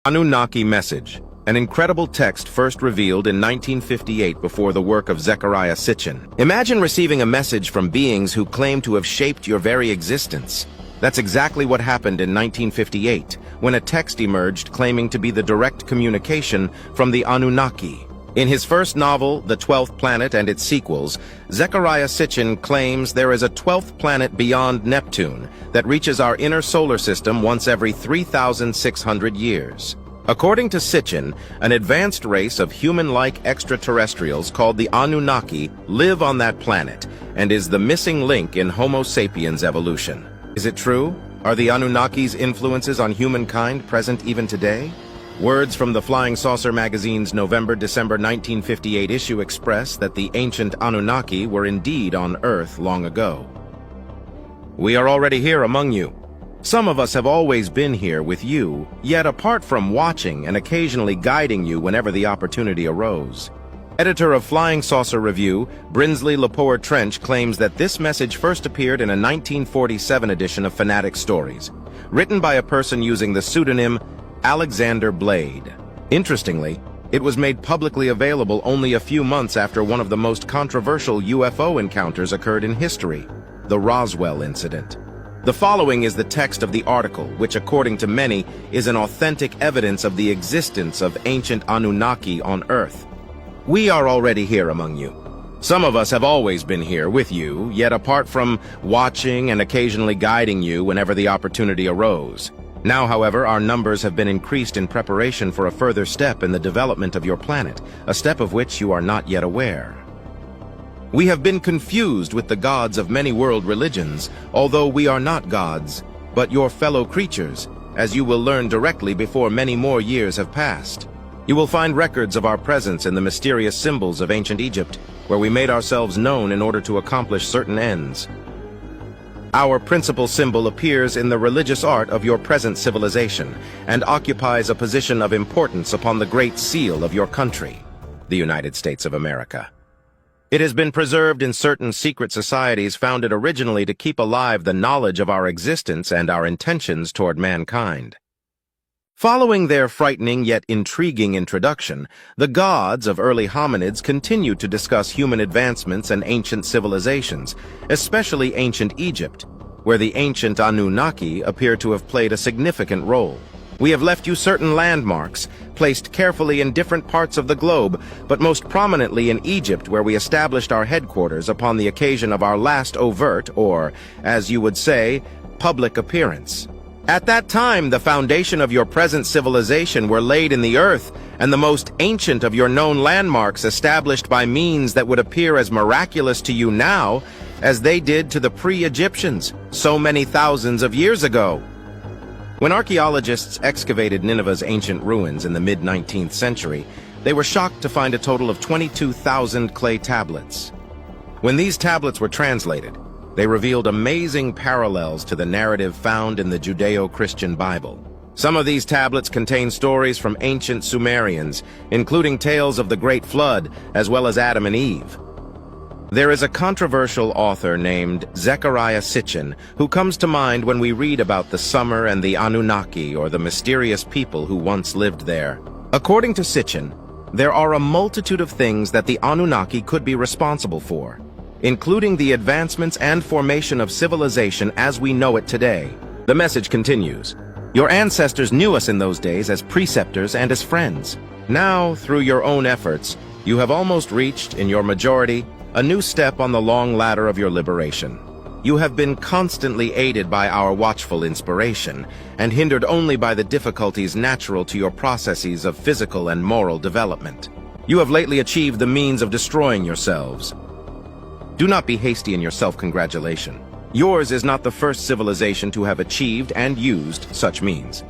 Anunnaki message, an incredible text first revealed in 1958 before the work of Zecharia Sitchin. Imagine receiving a message from beings who claim to have shaped your very existence. That's exactly what happened in 1958, when a text emerged claiming to be the direct communication from the Anunnaki. In his first novel, The 12th Planet and its sequels, Zecharia Sitchin claims there is a 12th planet beyond Neptune that reaches our inner solar system once every 3,600 years. According to Sitchin, an advanced race of human-like extraterrestrials called the Anunnaki live on that planet and is the missing link in Homo sapiens evolution. Is it true? Are the Anunnaki's influences on humankind present even today? Words from the Flying Saucer magazine's November-December 1958 issue express that the ancient Anunnaki were indeed on Earth long ago. We are already here among you. Some of us have always been here with you, yet apart from watching and occasionally guiding you whenever the opportunity arose. Editor of Flying Saucer Review, Brinsley Lepore Trench, claims that this message first appeared in a 1947 edition of Fanatic Stories, written by a person using the pseudonym Alexander Blade. Interestingly, it was made publicly available only a few months after one of the most controversial UFO encounters occurred in history, the Roswell incident. The following is the text of the article, which according to many is an authentic evidence of the existence of ancient Anunnaki on Earth. We are already here among you. Some of us have always been here with you, yet apart from watching and occasionally guiding you whenever the opportunity arose. Now, however, our numbers have been increased in preparation for a further step in the development of your planet, a step of which you are not yet aware. We have been confused with the gods of many world religions, although we are not gods, but your fellow creatures, as you will learn directly before many more years have passed. You will find records of our presence in the mysterious symbols of ancient Egypt, where we made ourselves known in order to accomplish certain ends. Our principal symbol appears in the religious art of your present civilization and occupies a position of importance upon the Great Seal of your country, the United States of America. It has been preserved in certain secret societies founded originally to keep alive the knowledge of our existence and our intentions toward mankind. Following their frightening yet intriguing introduction, the gods of early hominids continued to discuss human advancements and ancient civilizations, especially ancient Egypt, where the ancient Anunnaki appear to have played a significant role. We have left you certain landmarks, placed carefully in different parts of the globe, but most prominently in Egypt, where we established our headquarters upon the occasion of our last overt, or, as you would say, public appearance. At that time, the foundation of your present civilization were laid in the earth, and the most ancient of your known landmarks established by means that would appear as miraculous to you now as they did to the pre-Egyptians so many thousands of years ago. When archaeologists excavated Nineveh's ancient ruins in the mid-19th century, they were shocked to find a total of 22,000 clay tablets. When these tablets were translated, they revealed amazing parallels to the narrative found in the Judeo-Christian Bible. Some of these tablets contain stories from ancient Sumerians, including tales of the Great Flood, as well as Adam and Eve. There is a controversial author named Zecharia Sitchin who comes to mind when we read about the summer and the Anunnaki, or the mysterious people who once lived there. According to Sitchin, there are a multitude of things that the Anunnaki could be responsible for, including the advancements and formation of civilization as we know it today. The message continues. Your ancestors knew us in those days as preceptors and as friends. Now, through your own efforts, you have almost reached, in your majority, a new step on the long ladder of your liberation. You have been constantly aided by our watchful inspiration, and hindered only by the difficulties natural to your processes of physical and moral development. You have lately achieved the means of destroying yourselves. Do not be hasty in your self-congratulation. Yours is not the first civilization to have achieved and used such means.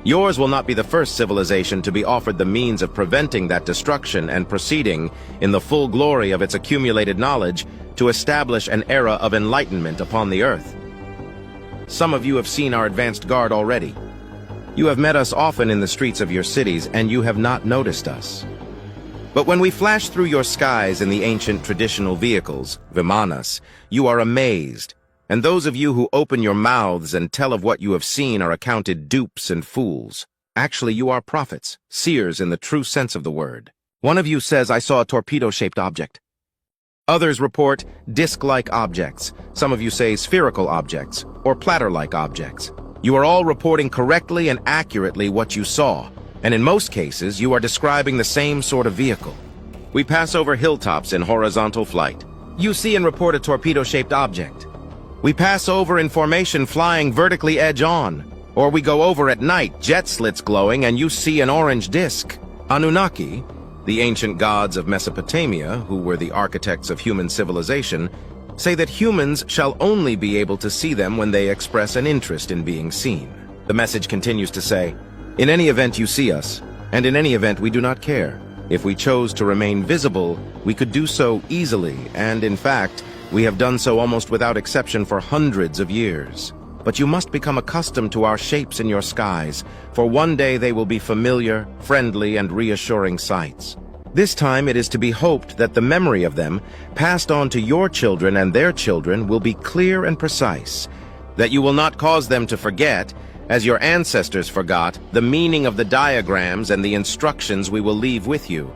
Yours will not be the first civilization to be offered the means of preventing that destruction and proceeding, in the full glory of its accumulated knowledge, to establish an era of enlightenment upon the earth. Some of you have seen our advanced guard already. You have met us often in the streets of your cities, and you have not noticed us. But when we flash through your skies in the ancient traditional vehicles, Vimanas, you are amazed, and those of you who open your mouths and tell of what you have seen are accounted dupes and fools. Actually, you are prophets, seers in the true sense of the word. One of you says, I saw a torpedo-shaped object. Others report disc-like objects. Some of you say spherical objects, or platter-like objects. You are all reporting correctly and accurately what you saw, and in most cases, you are describing the same sort of vehicle. We pass over hilltops in horizontal flight. You see and report a torpedo-shaped object. We pass over in formation flying vertically edge-on, or we go over at night, jet slits glowing, and you see an orange disc. Anunnaki, the ancient gods of Mesopotamia, who were the architects of human civilization, say that humans shall only be able to see them when they express an interest in being seen. The message continues to say, in any event you see us, and in any event we do not care. If we chose to remain visible, we could do so easily, and in fact, we have done so almost without exception for hundreds of years. But you must become accustomed to our shapes in your skies, for one day they will be familiar, friendly, and reassuring sights. This time it is to be hoped that the memory of them, passed on to your children and their children, will be clear and precise, that you will not cause them to forget, as your ancestors forgot, the meaning of the diagrams and the instructions we will leave with you.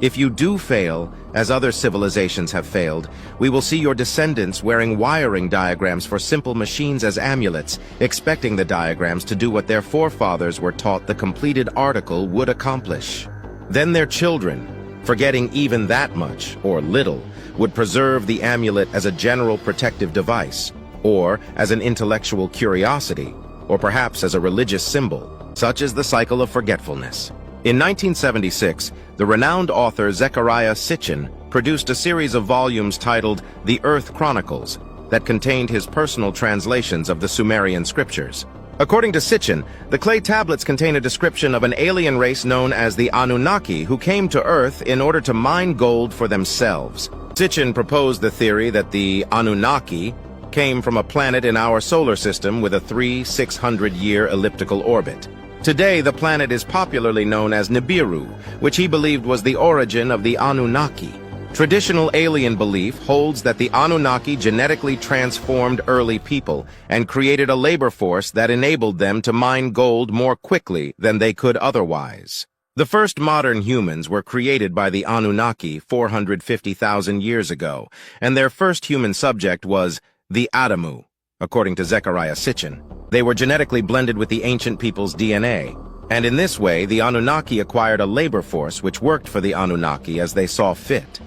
If you do fail, as other civilizations have failed, we will see your descendants wearing wiring diagrams for simple machines as amulets, expecting the diagrams to do what their forefathers were taught the completed article would accomplish. Then their children, forgetting even that much, or little, would preserve the amulet as a general protective device, or as an intellectual curiosity, or perhaps as a religious symbol. Such is the cycle of forgetfulness. In 1976, the renowned author Zecharia Sitchin produced a series of volumes titled The Earth Chronicles that contained his personal translations of the Sumerian scriptures. According to Sitchin, the clay tablets contain a description of an alien race known as the Anunnaki who came to Earth in order to mine gold for themselves. Sitchin proposed the theory that the Anunnaki came from a planet in our solar system with a 600-year elliptical orbit. Today, the planet is popularly known as Nibiru, which he believed was the origin of the Anunnaki. Traditional alien belief holds that the Anunnaki genetically transformed early people and created a labor force that enabled them to mine gold more quickly than they could otherwise. The first modern humans were created by the Anunnaki 450,000 years ago, and their first human subject was the Adamu, according to Zecharia Sitchin. They were genetically blended with the ancient people's DNA, and in this way the Anunnaki acquired a labor force which worked for the Anunnaki as they saw fit.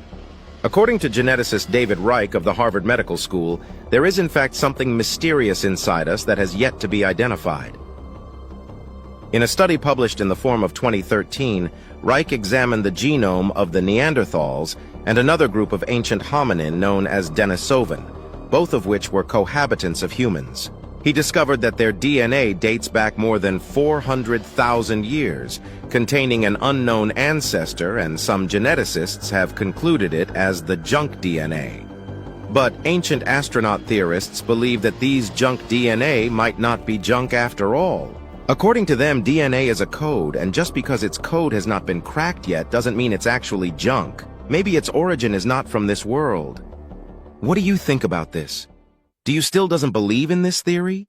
According to geneticist David Reich of the Harvard Medical School, there is in fact something mysterious inside us that has yet to be identified. In a study published in the Form of 2013, Reich examined the genome of the Neanderthals and another group of ancient hominin known as Denisovan, both of which were cohabitants of humans. He discovered that their DNA dates back more than 400,000 years, containing an unknown ancestor, and some geneticists have concluded it as the junk DNA. But ancient astronaut theorists believe that these junk DNA might not be junk after all. According to them, DNA is a code, and just because its code has not been cracked yet doesn't mean it's actually junk. Maybe its origin is not from this world. What do you think about this? Do you still doesn't believe in this theory?